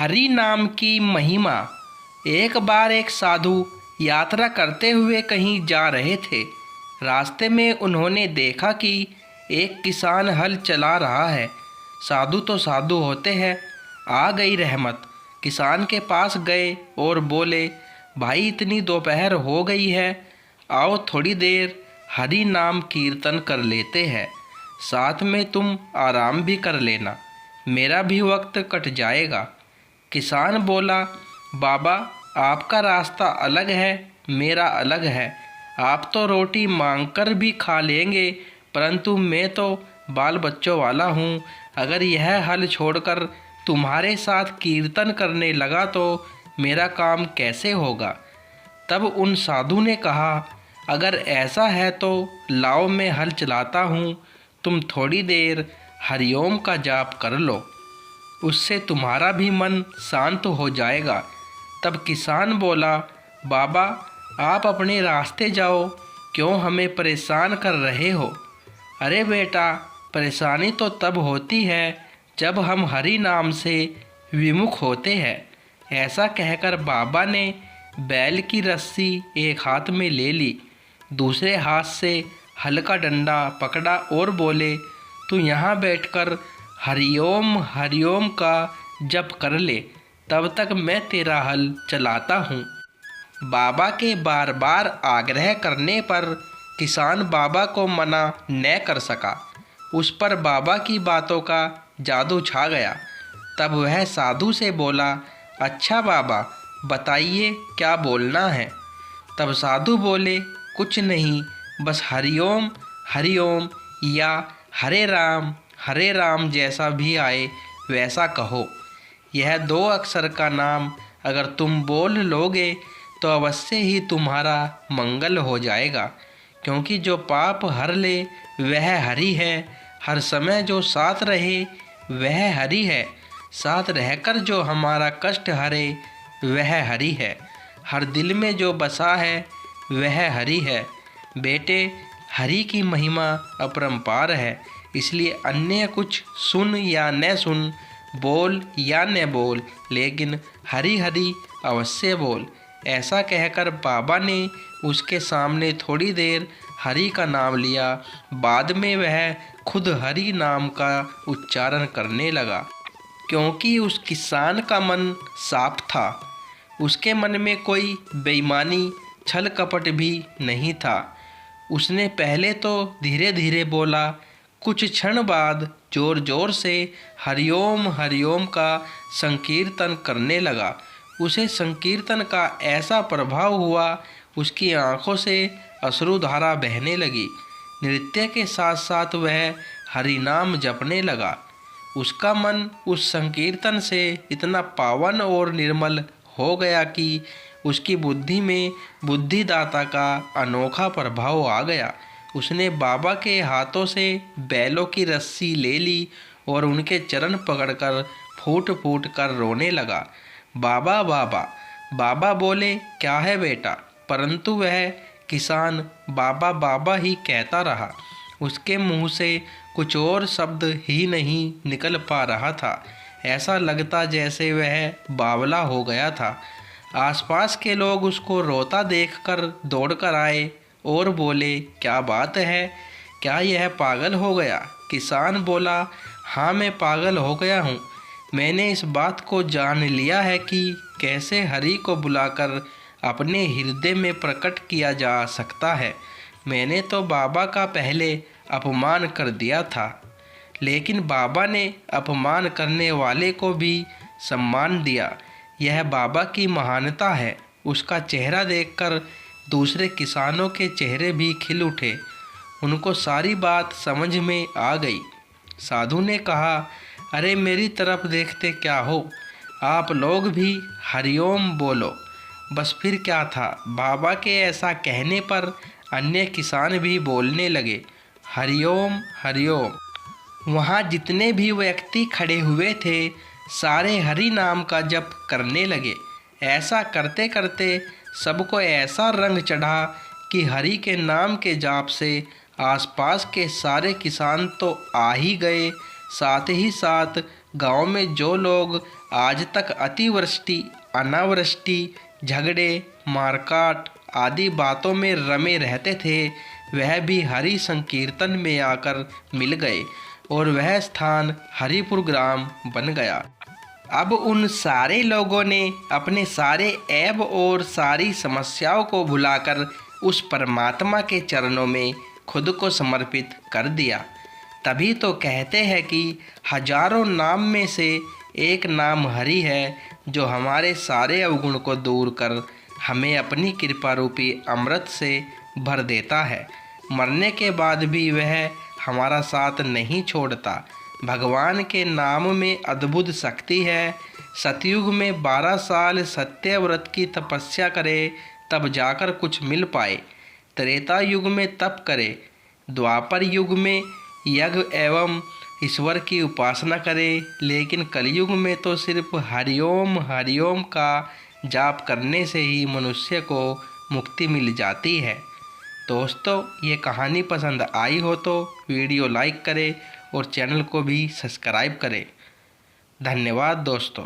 हरि नाम की महिमा। एक बार एक साधु यात्रा करते हुए कहीं जा रहे थे। रास्ते में उन्होंने देखा कि एक किसान हल चला रहा है। साधु तो साधु होते हैं। आ गई रहमत। किसान के पास गए और बोले, भाई इतनी दोपहर हो गई है, आओ थोड़ी देर हरि नाम कीर्तन कर लेते हैं, साथ में तुम आराम भी कर लेना, मेरा भी वक्त कट जाएगा। किसान बोला, बाबा आपका रास्ता अलग है, मेरा अलग है। आप तो रोटी मांगकर भी खा लेंगे, परंतु मैं तो बाल बच्चों वाला हूँ। अगर यह हल छोड़कर तुम्हारे साथ कीर्तन करने लगा तो मेरा काम कैसे होगा। तब उन साधु ने कहा, अगर ऐसा है तो लाओ मैं हल चलाता हूँ, तुम थोड़ी देर हरिओम का जाप कर लो, उससे तुम्हारा भी मन शांत हो जाएगा। तब किसान बोला, बाबा आप अपने रास्ते जाओ, क्यों हमें परेशान कर रहे हो। अरे बेटा, परेशानी तो तब होती है जब हम हरि नाम से विमुख होते हैं। ऐसा कहकर बाबा ने बैल की रस्सी एक हाथ में ले ली, दूसरे हाथ से हल्का डंडा पकड़ा और बोले, तू यहाँ बैठकर हरिओम हरिओम का जप कर ले, तब तक मैं तेरा हल चलाता हूँ। बाबा के बार बार आग्रह करने पर किसान बाबा को मना न कर सका। उस पर बाबा की बातों का जादू छा गया। तब वह साधु से बोला, अच्छा बाबा बताइए क्या बोलना है। तब साधु बोले, कुछ नहीं, बस हरिओम हरिओम या हरे राम जैसा भी आए वैसा कहो। यह 2 अक्षर का नाम अगर तुम बोल लोगे तो अवश्य ही तुम्हारा मंगल हो जाएगा, क्योंकि जो पाप हर ले वह हरि है। हर समय जो साथ रहे वह हरि है। साथ रहकर जो हमारा कष्ट हरे वह हरि है। हर दिल में जो बसा है वह हरि है। बेटे, हरि की महिमा अपरंपार है, इसलिए अन्य कुछ सुन या न सुन, बोल या न बोल, लेकिन हरि हरि अवश्य बोल। ऐसा कहकर बाबा ने उसके सामने थोड़ी देर हरि का नाम लिया। बाद में वह खुद हरि नाम का उच्चारण करने लगा। क्योंकि उस किसान का मन साफ था, उसके मन में कोई बेईमानी छल कपट भी नहीं था। उसने पहले तो धीरे धीरे बोला, कुछ क्षण बाद जोर जोर से हरिओम हरिओम का संकीर्तन करने लगा। उसे संकीर्तन का ऐसा प्रभाव हुआ, उसकी आंखों से अश्रुधारा बहने लगी। नृत्य के साथ साथ वह हरिनाम जपने लगा। उसका मन उस संकीर्तन से इतना पावन और निर्मल हो गया कि उसकी बुद्धि में बुद्धिदाता का अनोखा प्रभाव आ गया। उसने बाबा के हाथों से बैलों की रस्सी ले ली और उनके चरण पकड़कर फूट फूट कर रोने लगा। बाबा बाबा। बाबा बोले, क्या है बेटा, परंतु वह किसान बाबा बाबा ही कहता रहा। उसके मुंह से कुछ और शब्द ही नहीं निकल पा रहा था। ऐसा लगता जैसे वह बावला हो गया था। आसपास के लोग उसको रोता देखकर दौड़कर आए और बोले, क्या बात है, क्या यह पागल हो गया। किसान बोला, हाँ मैं पागल हो गया हूँ। मैंने इस बात को जान लिया है कि कैसे हरि को बुलाकर अपने हृदय में प्रकट किया जा सकता है। मैंने तो बाबा का पहले अपमान कर दिया था, लेकिन बाबा ने अपमान करने वाले को भी सम्मान दिया। यह बाबा की महानता है। उसका चेहरा देखकर दूसरे किसानों के चेहरे भी खिल उठे। उनको सारी बात समझ में आ गई। साधु ने कहा, अरे मेरी तरफ देखते क्या हो, आप लोग भी हरिओम बोलो। बस फिर क्या था, बाबा के ऐसा कहने पर अन्य किसान भी बोलने लगे, हरिओम हरिओम। वहाँ जितने भी व्यक्ति खड़े हुए थे सारे हरि नाम का जप करने लगे। ऐसा करते करते सबको ऐसा रंग चढ़ा कि हरि के नाम के जाप से आसपास के सारे किसान तो आ ही गए, साथ ही साथ गांव में जो लोग आज तक अतिवृष्टि, अनावृष्टि, झगड़े, मारकाट आदि बातों में रमे रहते थे, वह भी हरि संकीर्तन में आकर मिल गए और वह स्थान हरिपुर ग्राम बन गया। अब उन सारे लोगों ने अपने सारे ऐब और सारी समस्याओं को भुलाकर उस परमात्मा के चरणों में खुद को समर्पित कर दिया। तभी तो कहते हैं कि हजारों नाम में से एक नाम हरि है, जो हमारे सारे अवगुण को दूर कर हमें अपनी कृपा रूपी अमृत से भर देता है। मरने के बाद भी वह हमारा साथ नहीं छोड़ता। भगवान के नाम में अद्भुत शक्ति है। सतयुग में 12 साल सत्यव्रत की तपस्या करे तब जाकर कुछ मिल पाए। त्रेता युग में तप करे, द्वापर युग में यज्ञ एवं ईश्वर की उपासना करे, लेकिन कलयुग में तो सिर्फ हरिओम हरिओम का जाप करने से ही मनुष्य को मुक्ति मिल जाती है। दोस्तों, ये कहानी पसंद आई हो तो वीडियो लाइक करें और चैनल को भी सब्सक्राइब करें। धन्यवाद दोस्तों।